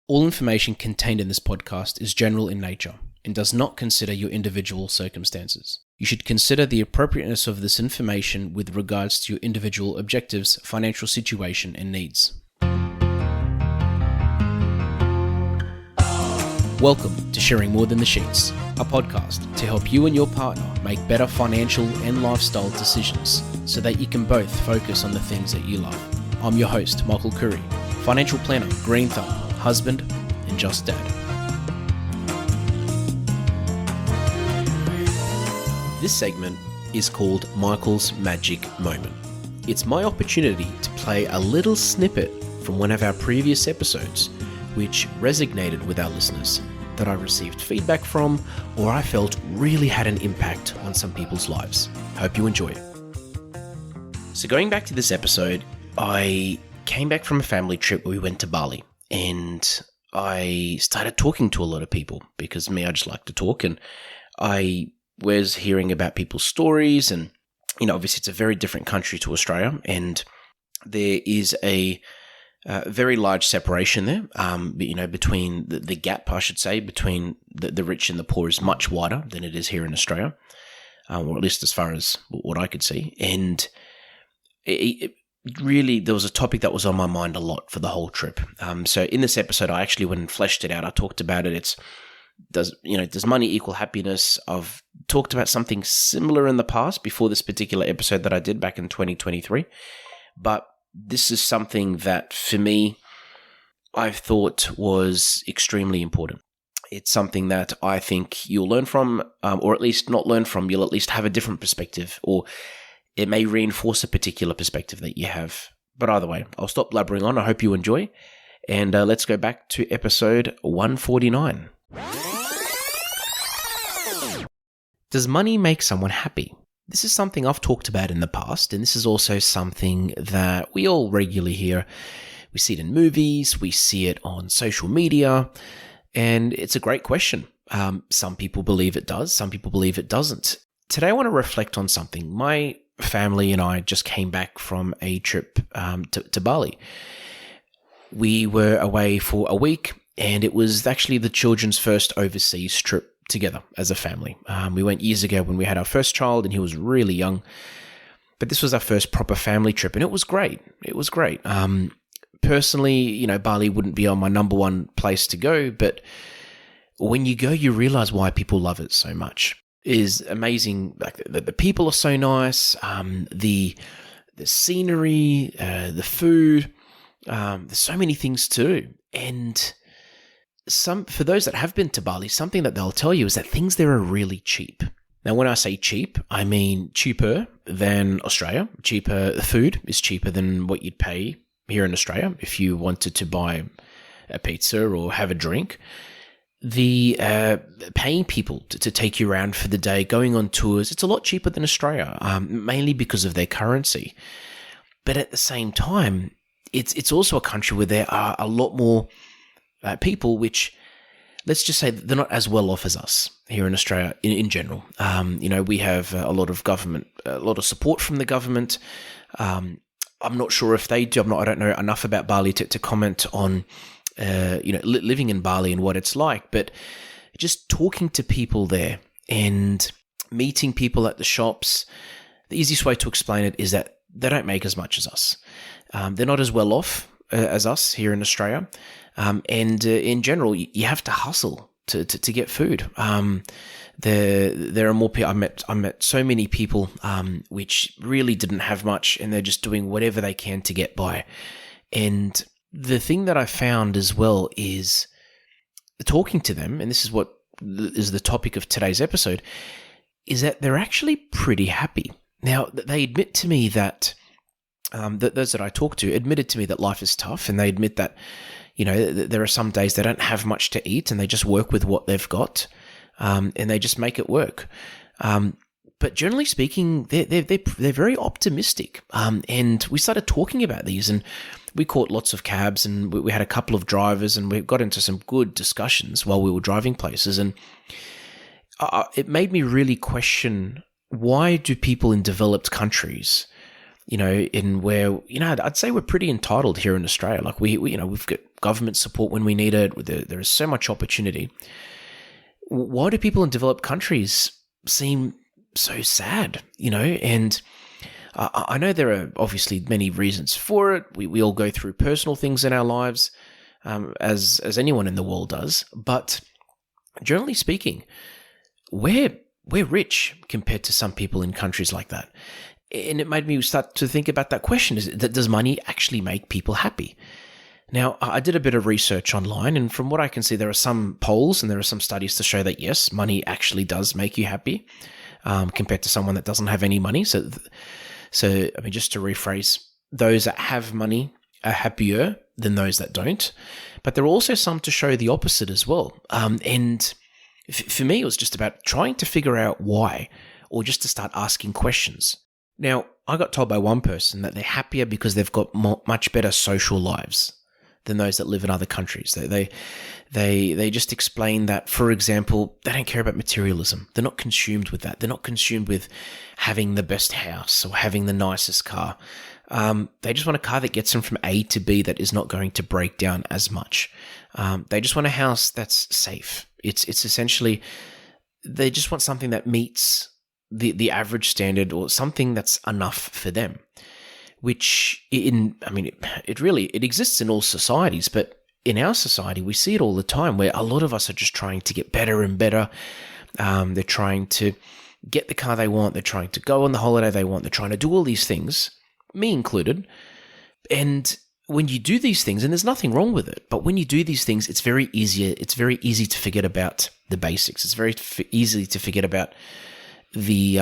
All information contained in this podcast is general in nature and does not consider your individual circumstances. You should consider the appropriateness of this information with regards to your individual objectives, financial situation, and needs. Welcome to Sharing More Than the Sheets, a podcast to help you and your partner make better financial and lifestyle decisions so that you can both focus on the things that you love. I'm your host, Michael Khouri, financial planner, green thumb, husband, and just dad. This segment is called Michael's Magic Moment. It's my opportunity to play a little snippet from one of our previous episodes, which resonated with our listeners, that I received feedback from, or I felt really had an impact on some people's lives. Hope you enjoy it. So going back to this episode, I came back from a family trip where we went to Bali. And I started talking to a lot of people because I just like to talk, and I was hearing about people's stories, and obviously it's a very different country to Australia, and there is a very large separation there. Between the gap, I should say, between the rich and the poor is much wider than it is here in Australia, or at least as far as what I could see, and really, there was a topic that was on my mind a lot for the whole trip. So in this episode, I actually went and fleshed it out. I talked about it. Does money equal happiness? I've talked about something similar in the past before this particular episode that I did back in 2023. But this is something that, for me, I've thought was extremely important. It's something that I think you'll learn from, or at least not learn from. You'll at least have a different perspective, or it may reinforce a particular perspective that you have. But either way, I'll stop blabbering on. I hope you enjoy. And let's go back to episode 149. Does money make someone happy? This is something I've talked about in the past, and this is also something that we all regularly hear. We see it in movies, we see it on social media, and it's a great question. Some people believe it does, some people believe it doesn't. Today I want to reflect on something. My family and I just came back from a trip to Bali. We were away for a week, and it was actually the children's first overseas trip together as a family. We went years ago when we had our first child, and he was really young. But this was our first proper family trip, and it was great. It was great. Personally, Bali wouldn't be on my number one place to go, but when you go, you realize why people love it so much. Is amazing. Like the people are so nice. The scenery, the food. There's so many things to do. And for those that have been to Bali, something that they'll tell you is that things there are really cheap. Now, when I say cheap, I mean cheaper than Australia. The food is cheaper than what you'd pay here in Australia if you wanted to buy a pizza or have a drink. The paying people to take you around for the day, going on tours, it's a lot cheaper than Australia, mainly because of their currency. But at the same time, it's also a country where there are a lot more people, which, let's just say, they're not as well off as us here in Australia in general. We have a lot of government, a lot of support from the government. I'm not sure if they do. I don't know enough about Bali to comment on living in Bali and what it's like, but just talking to people there and meeting people at the shops, the easiest way to explain it is that they don't make as much as us. They're not as well off as us here in Australia. And in general, you have to hustle to get food. There are more people. I met so many people which really didn't have much, and they're just doing whatever they can to get by. And the thing that I found as well is talking to them, and this is what is the topic of today's episode, is that they're actually pretty happy. Now, they admit to me that those that I talk to admitted to me that life is tough, and they admit that there are some days they don't have much to eat, and they just work with what they've got, and they just make it work. But generally speaking, they're very optimistic. And we started talking about these, and we caught lots of cabs, and we had a couple of drivers, and we got into some good discussions while we were driving places. And it made me really question, why do people in developed countries, in where, I'd say we're pretty entitled here in Australia. Like we've got government support when we need it. There is so much opportunity. Why do people in developed countries seem so sad, And I know there are obviously many reasons for it. We all go through personal things in our lives, as anyone in the world does. But generally speaking, we're rich compared to some people in countries like that. And it made me start to think about that question: does money actually make people happy? Now, I did a bit of research online, and from what I can see, there are some polls and there are some studies to show that yes, money actually does make you happy, compared to someone that doesn't have any money. So I mean, just to rephrase, those that have money are happier than those that don't. But there are also some to show the opposite as well. And for me, it was just about trying to figure out why, or just to start asking questions. Now, I got told by one person that they're happier because they've got much better social lives than those that live in other countries. They just explain that, for example, they don't care about materialism. They're not consumed with that. They're not consumed with having the best house or having the nicest car. They just want a car that gets them from A to B that is not going to break down as much. They just want a house that's safe. It's essentially, they just want something that meets the average standard, or something that's enough for them. Which it exists in all societies, but in our society, we see it all the time, where a lot of us are just trying to get better and better. They're trying to get the car they want. They're trying to go on the holiday they want. They're trying to do all these things, me included. And when you do these things, and there's nothing wrong with it, but when you do these things, it's very easy to forget about the basics. It's very easy to forget about the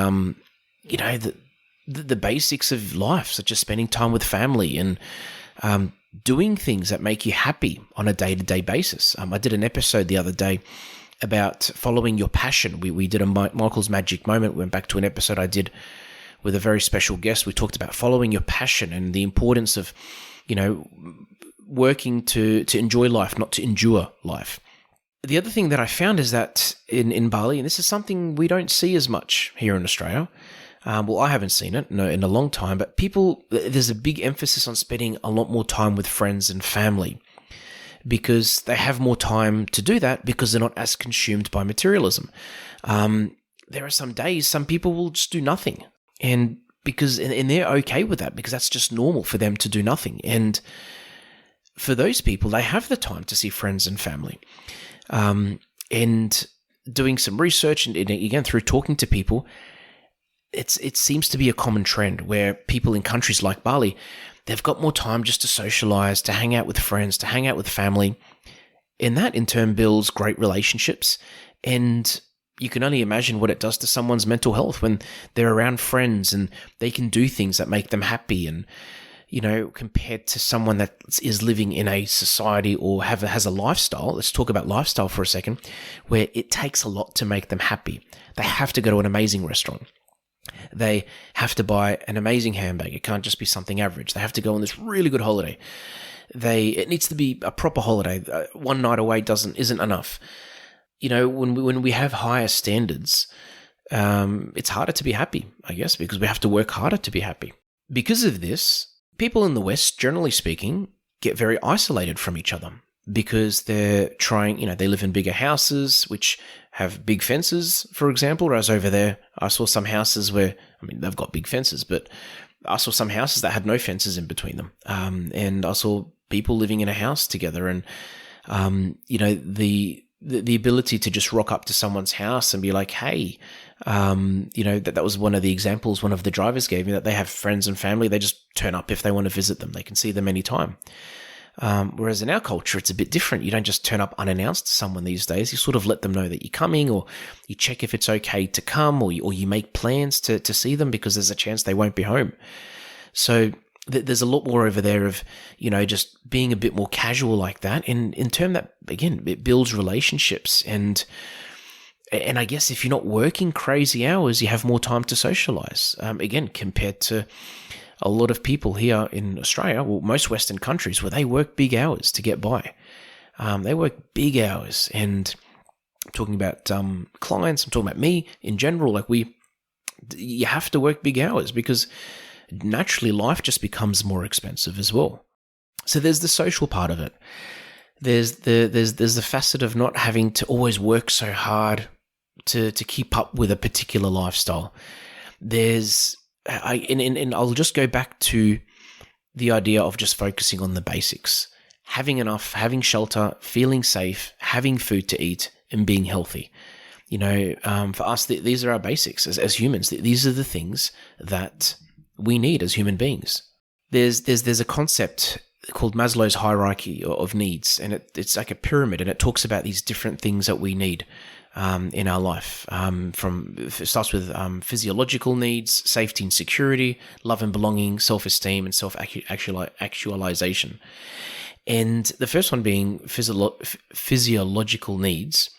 basics of life, such as spending time with family and doing things that make you happy on a day-to-day basis. I did an episode the other day about following your passion. We did a Michael's Magic Moment. We went back to an episode I did with a very special guest. We talked about following your passion and the importance of, working to enjoy life, not to endure life. The other thing that I found is that in Bali, and this is something we don't see as much here in Australia, I haven't seen it in a long time, but there's a big emphasis on spending a lot more time with friends and family, because they have more time to do that because they're not as consumed by materialism. There are some days, some people will just do nothing, and they're okay with that, because that's just normal for them to do nothing. And for those people, they have the time to see friends and family. And doing some research, and again, through talking to people, it seems to be a common trend where people in countries like Bali, they've got more time just to socialize, to hang out with friends, to hang out with family. And that in turn builds great relationships. And you can only imagine what it does to someone's mental health when they're around friends and they can do things that make them happy. And, compared to someone that is living in a society or has a lifestyle, let's talk about lifestyle for a second, where it takes a lot to make them happy. They have to go to an amazing restaurant. They have to buy an amazing handbag. It can't just be something average. They have to go on this really good holiday. It needs to be a proper holiday. One night away isn't enough. When we have higher standards, it's harder to be happy, I guess, because we have to work harder to be happy. Because of this, people in the West, generally speaking, get very isolated from each other, because they're trying, they live in bigger houses, which have big fences, for example, whereas over there, I saw some houses where, they've got big fences, but I saw some houses that had no fences in between them. And I saw people living in a house together, and, the ability to just rock up to someone's house and be like, hey, that was one of the examples one of the drivers gave me, that they have friends and family. They just turn up if they want to visit them. They can see them anytime. Whereas in our culture, it's a bit different. You don't just turn up unannounced to someone these days. You sort of let them know that you're coming, or you check if it's okay to come, or you make plans to see them, because there's a chance they won't be home. So there's a lot more over there of, just being a bit more casual like that. And in turn, that, again, it builds relationships. And I guess if you're not working crazy hours, you have more time to socialize. Again, compared to a lot of people here in Australia, well, most Western countries, where they work big hours to get by. They work big hours. And I'm talking about clients, I'm talking about me in general. You have to work big hours, because naturally life just becomes more expensive as well. So there's the social part of it. there's the facet of not having to always work so hard to keep up with a particular lifestyle. I'll just go back to the idea of just focusing on the basics. Having enough, having shelter, feeling safe, having food to eat, and being healthy. For us, these are our basics as humans. These are the things that we need as human beings. There's a concept called Maslow's hierarchy of needs, and it's like a pyramid, and it talks about these different things that we need in our life. It starts with physiological needs, safety and security, love and belonging, self-esteem, and self-actualization. And the first one being physiological needs,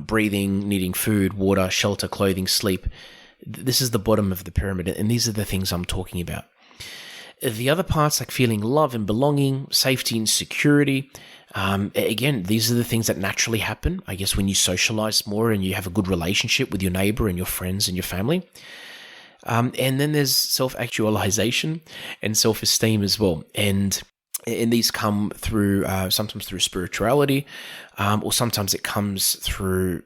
breathing, needing food, water, shelter, clothing, sleep. This is the bottom of the pyramid, and these are the things I'm talking about. The other parts, like feeling love and belonging, safety and security, again, these are the things that naturally happen, I guess, when you socialize more and you have a good relationship with your neighbor and your friends and your family. And then there's self-actualization and self-esteem as well. And these come through, sometimes through spirituality, or sometimes it comes through,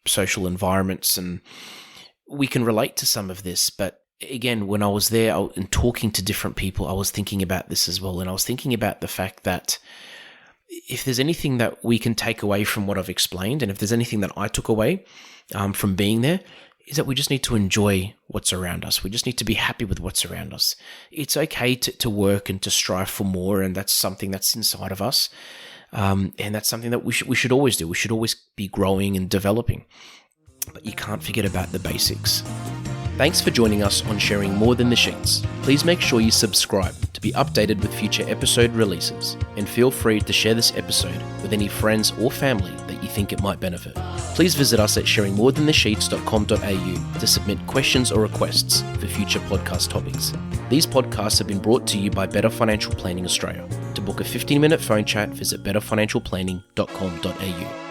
social environments. And we can relate to some of this, but again, when I was there and talking to different people, I was thinking about this as well. And I was thinking about the fact that if there's anything that we can take away from what I've explained, and if there's anything that I took away from being there, is that we just need to enjoy what's around us. We just need to be happy with what's around us. It's okay to work and to strive for more, and that's something that's inside of us. And that's something that we should always do. We should always be growing and developing. But you can't forget about the basics. Thanks for joining us on Sharing More Than the Sheets. Please make sure you subscribe to be updated with future episode releases, and feel free to share this episode with any friends or family that you think it might benefit. Please visit us at sharingmorethanthesheets.com.au to submit questions or requests for future podcast topics. These podcasts have been brought to you by Better Financial Planning Australia. To book a 15-minute phone chat, visit betterfinancialplanning.com.au.